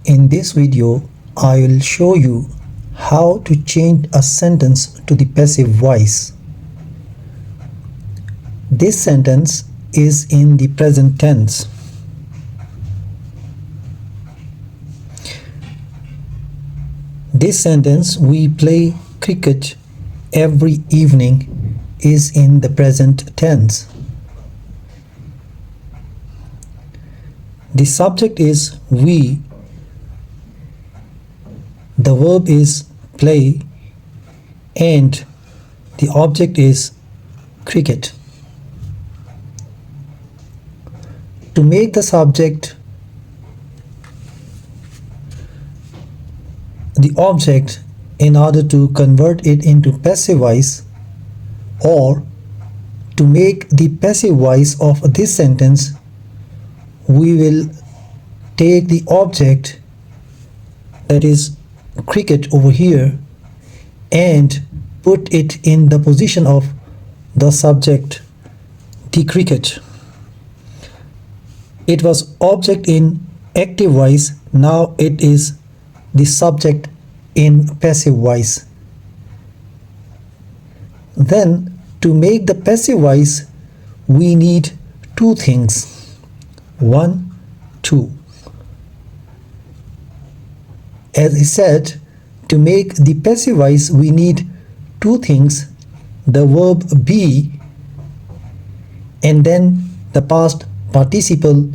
In this video, I will show you how to change a sentence to the passive voice. This sentence is in the present tense. This sentence, "we play cricket every evening," is in the present tense. The subject is we. The verb is play and the object is cricket. To make the subject the object in order to convert it into passive voice, or to make the passive voice of this sentence, we will take the object, that is cricket over here, and put it in the position of the subject, the cricket. It was object in active voice, now it is the subject in passive voice. Then to make the passive voice, we need two things. 1, 2. As I said, to make the passive voice, we need two things: the verb be and then the past participle.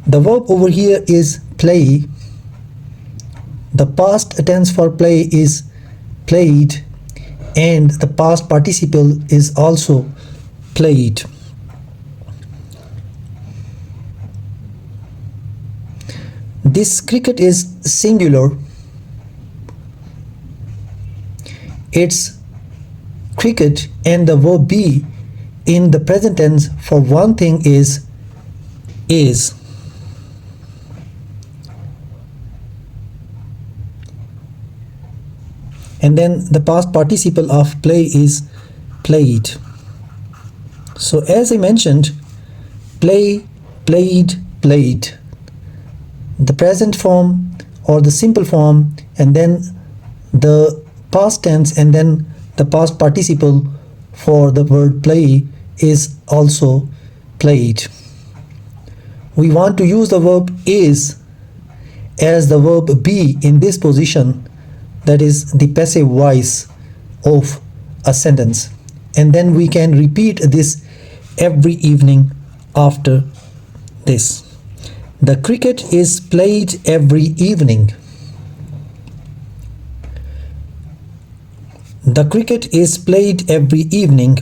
The verb over here is play. The past tense for play is played, and the past participle is also played. This cricket is singular. It's cricket, and the verb be in the present tense for one thing is. And then the past participle of play is played. So as I mentioned, play, played, played. The present form or the simple form, and then the past tense, and then the past participle for the word play is also played. We want to use the verb is as the verb be in this position, that is the passive voice of a sentence, and then we can repeat this every evening after this. The cricket is played every evening. The cricket is played every evening,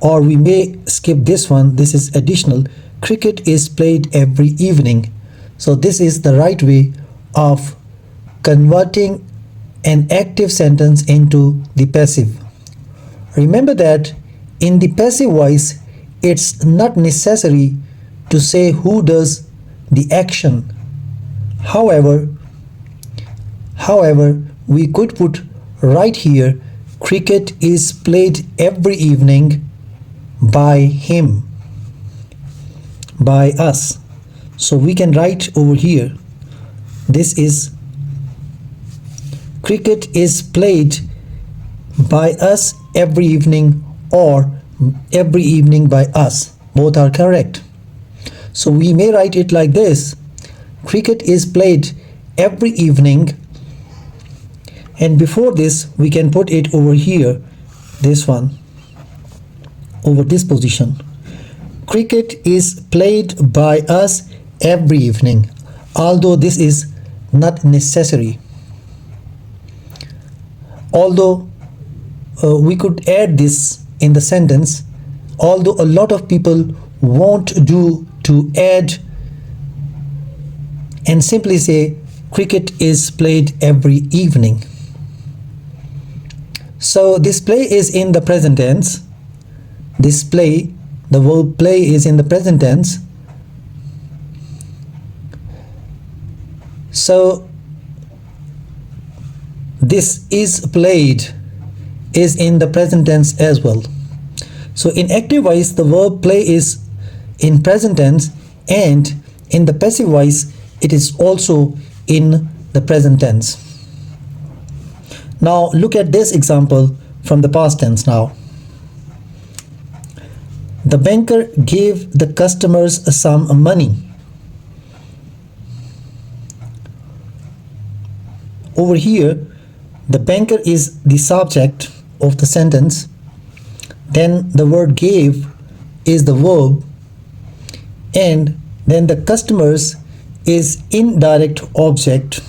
or we may skip this one, this is additional. Cricket is played every evening. So this is the right way of converting an active sentence into the passive. Remember that in the passive voice, it's not necessary to say who does the action. However, we could put right here, cricket is played every evening by him, by us. So we can write over here, this is cricket is played by us every evening, or every evening by us. Both are correct. So we may write it like this: cricket is played every evening, and before this we can put it over here, this one, over this position. Cricket is played by us every evening, although this is not necessary. Although we could add this in the sentence, although a lot of people won't do to add and simply say cricket is played every evening. So this play is in the present tense. This play, the verb play, is in the present tense. So this is played is in the present tense as well. So in active voice, the verb play is in present tense, and in the passive voice it is also in the present tense. Now look at this example from the past tense now. The banker gave the customers some money. Over here, the banker is the subject of the sentence. Then the word gave is the verb, and then the customers is indirect object,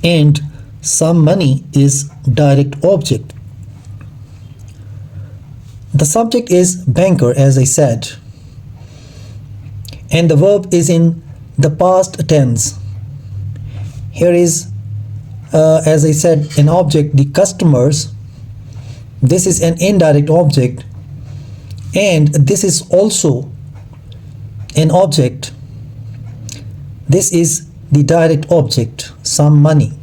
and some money is direct object. The subject is banker, as I said, and the verb is in the past tense. Here is, as I said, an object, the customers. This is an indirect object, and this is also an object. This is the direct object, some money.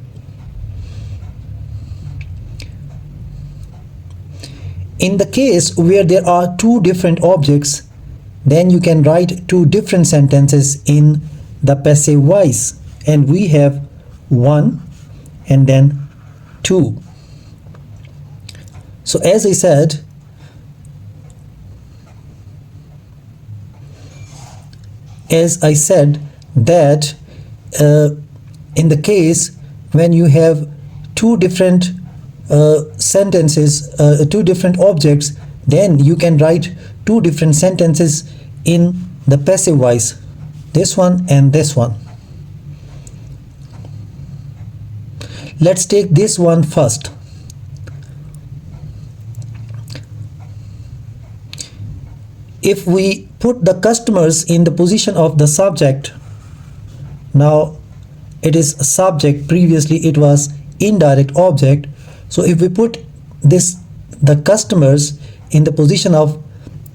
In the case where there are two different objects, then you can write two different sentences in the passive voice, and we have one and then two. So as I said, that in the case when you have two different sentences, two different objects, then you can write two different sentences in the passive voice, this one and this one. Let's take this one first. If we put the customers in the position of the subject, now it is a subject, previously it was indirect object. So if we put the customers in the position of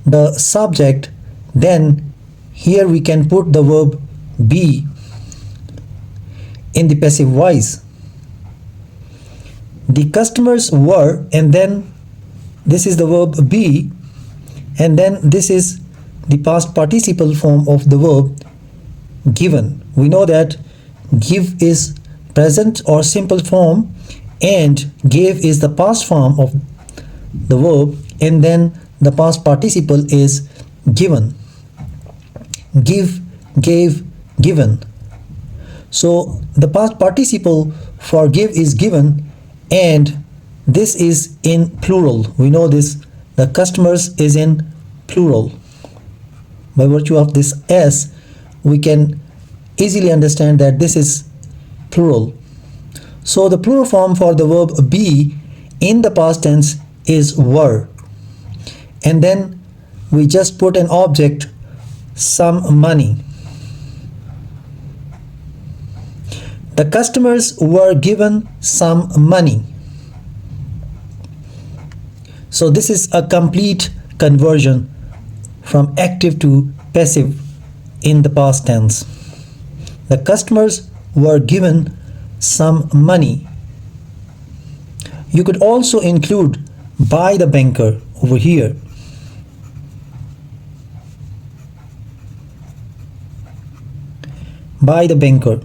the subject, then here we can put the verb be in the passive voice. The customers were, and then this is the verb be, and then this is the past participle form of the verb given. We know that give is present or simple form, and gave is the past form of the verb, and then the past participle is given. Give, gave, given. So the past participle for give is given, and this is in plural. We know this, the customers is in plural. By virtue of this s, we can easily understand that this is plural. So the plural form for the verb be in the past tense is were, and then we just put an object, some money. The customers were given some money. So this is a complete conversion from active to passive in the past tense. The customers were given some money. You could also include by the banker over here. By the banker.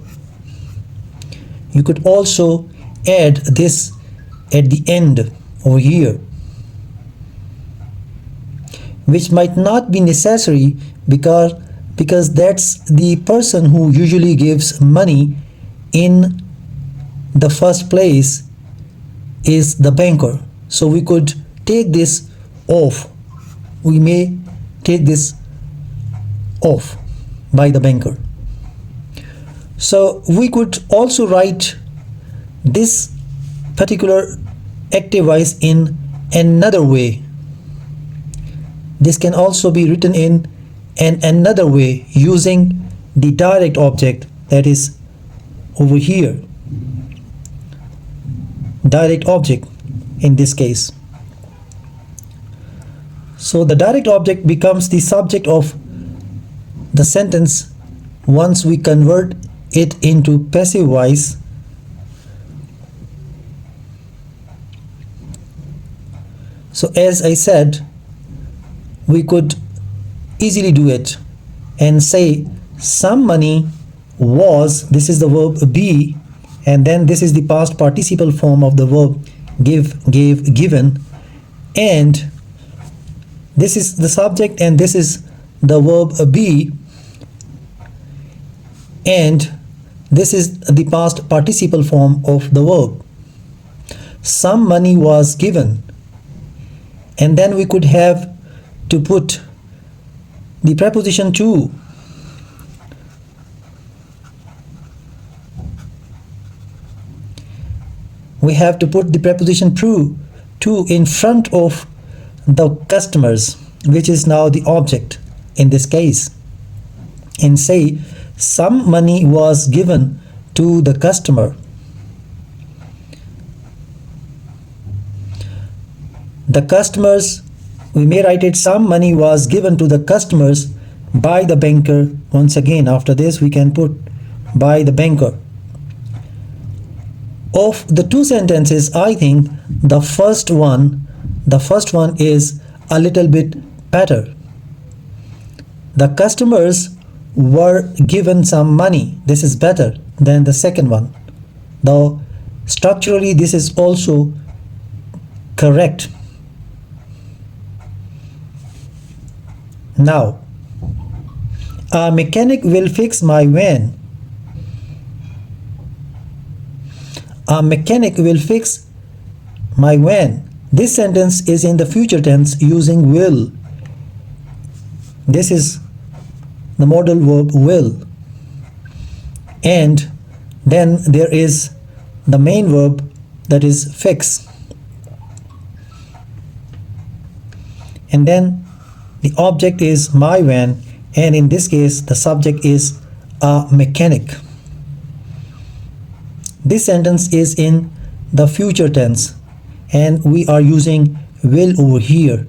You could also add this at the end over here, which might not be necessary because that's the person who usually gives money in the first place is the banker. So we could take this off. We may take this off, by the banker. So we could also write this particular active voice in another way. This can also be written in another way using the direct object, that is over here, direct object in this case. So the direct object becomes the subject of the sentence once we convert it into passive voice. So as I said, we could easily do it and say some money was, this is the verb be, and then this is the past participle form of the verb give, gave, given, and this is the subject and this is the verb be, and this is the past participle form of the verb. Some money was given, and then we could have to put the preposition to. We have to put the preposition to in front of the customers, which is now the object in this case, and say some money was given to the customer. The customers, we may write it, some money was given to the customers by the banker. Once again, after this we can put by the banker. Of the two sentences, I think the first one is a little bit better. The customers were given some money. This is better than the second one, though structurally this is also correct. Now, a mechanic will fix my van. A mechanic will fix my van. This sentence is in the future tense using will. This is the modal verb will. And then there is the main verb, that is fix. And then the object is my van, and in this case the subject is a mechanic. This sentence is in the future tense and we are using will over here.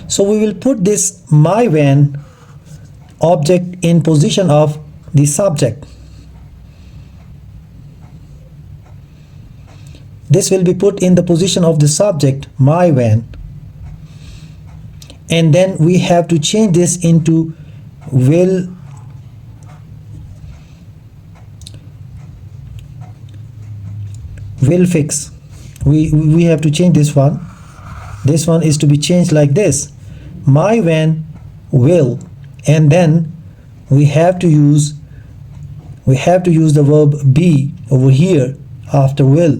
So we will put this my van object in position of the subject. This will be put in the position of the subject, my van. And then we have to change this into will fix. We have to change this one. This one is to be changed like this. My van will, and then we have to use the verb be over here after will.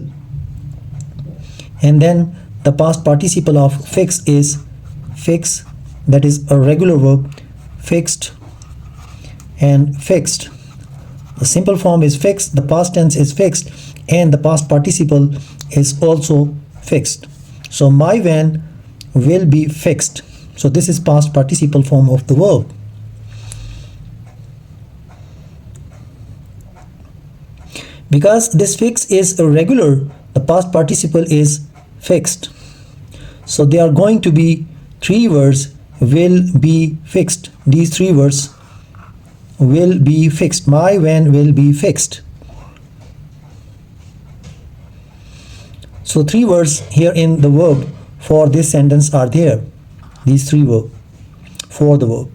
And then the past participle of fix is fix, that is a regular verb, fixed and fixed. The simple form is fixed, the past tense is fixed, and the past participle is also fixed. So my van will be fixed. So this is past participle form of the verb. Because this fix is irregular, the past participle is fixed. So there are going to be three words will be fixed. These three words will be fixed. My van will be fixed. So three words here in the verb for this sentence are there. These three verbs for the verb.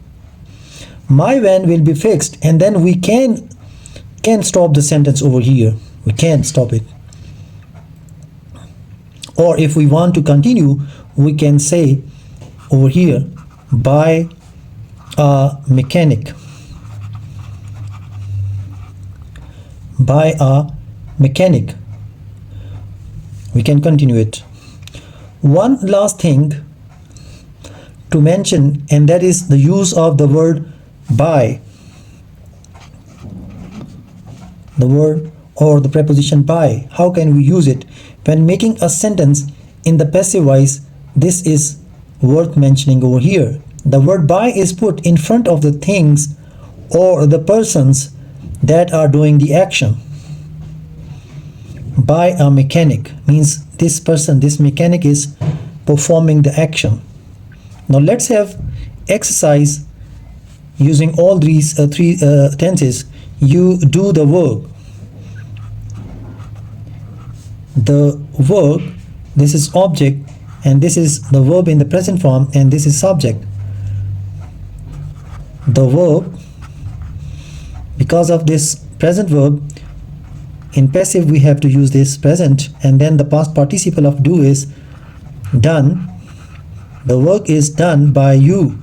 My van will be fixed, and then we can stop the sentence over here. We can stop it. Or if we want to continue, we can say over here by a mechanic. By a mechanic. We can continue it. One last thing to mention, and that is the use of the word by. The word or the preposition by. How can we use it? When making a sentence in the passive voice, this is worth mentioning over here. The word by is put in front of the things or the persons that are doing the action. By a mechanic means this person, this mechanic is performing the action. Now let's have exercise using all these three tenses. You do the work. The work, this is object, and this is the verb in the present form, and this is subject. The verb, because of this present verb, in passive we have to use this present, and then the past participle of do is done. The work is done by you.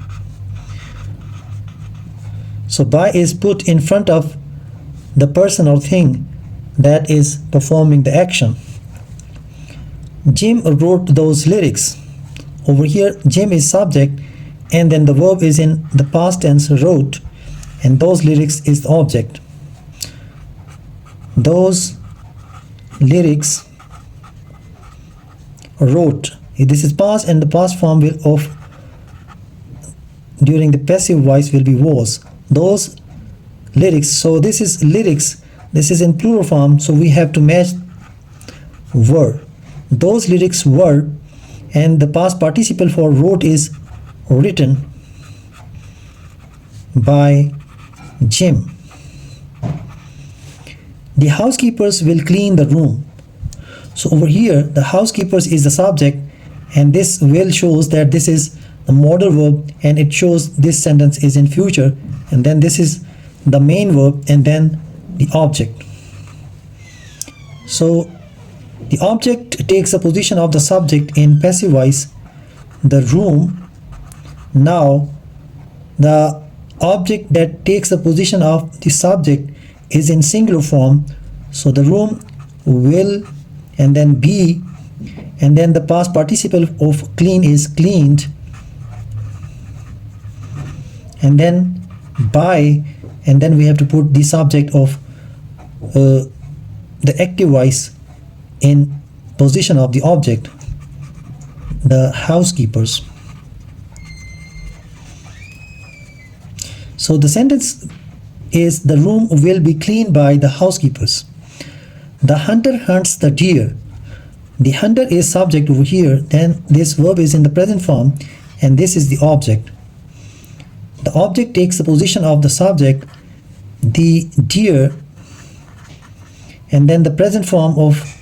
So by is put in front of the person or thing that is performing the action. Jim wrote those lyrics. Over here Jim is subject, and then the verb is in the past tense, wrote, and those lyrics is the object. Those lyrics wrote. This is past, and the past form will of during the passive voice will be was. Those lyrics. So this is lyrics. This is in plural form, so we have to match were. Those lyrics were, and the past participle for wrote is written by Jim. The housekeepers will clean the room. So over here the housekeepers is the subject, and this will shows that this is the modal verb, and it shows this sentence is in future, and then this is the main verb, and then the object. So the object takes the position of the subject in passive voice, the room. Now the object that takes the position of the subject is in singular form, so the room will, and then be, and then the past participle of clean is cleaned, and then by, and then we have to put the subject of the active voice in position of the object, the housekeepers. So the sentence is the room will be cleaned by the housekeepers. The hunter hunts the deer. The hunter is subject over here, then this verb is in the present form, and this is the object. The object takes the position of the subject, the deer, and then the present form of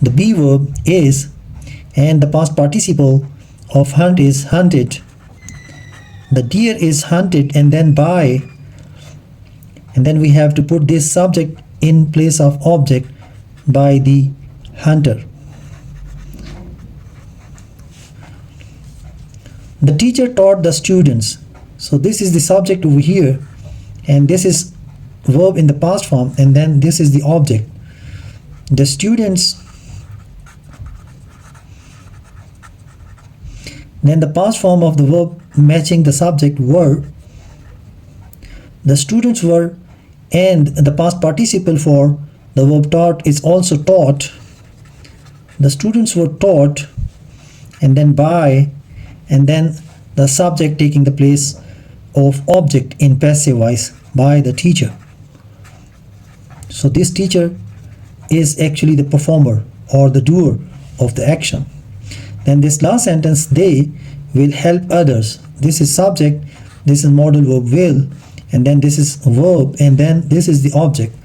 the be verb is, and the past participle of hunt is hunted. The deer is hunted, and then by, and then we have to put this subject in place of object by the hunter. The teacher taught the students. So this is the subject over here, and this is verb in the past form, and then this is the object. The students, then the past form of the verb matching the subject were. The students were, and the past participle for the verb taught is also taught. The students were taught, and then by, and then the subject taking the place of object in passive voice by the teacher. So this teacher is actually the performer or the doer of the action. Then this last sentence, they will help others. This is subject, this is modal verb will, and then this is verb, and then this is the object.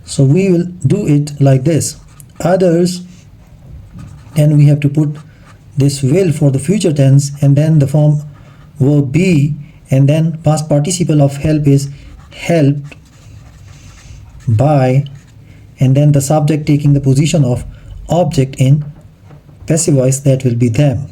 So we will do it like this. Others, then we have to put this will for the future tense, and then the form verb be, and then past participle of help is helped by, and then the subject taking the position of object in passive voice, that will be them.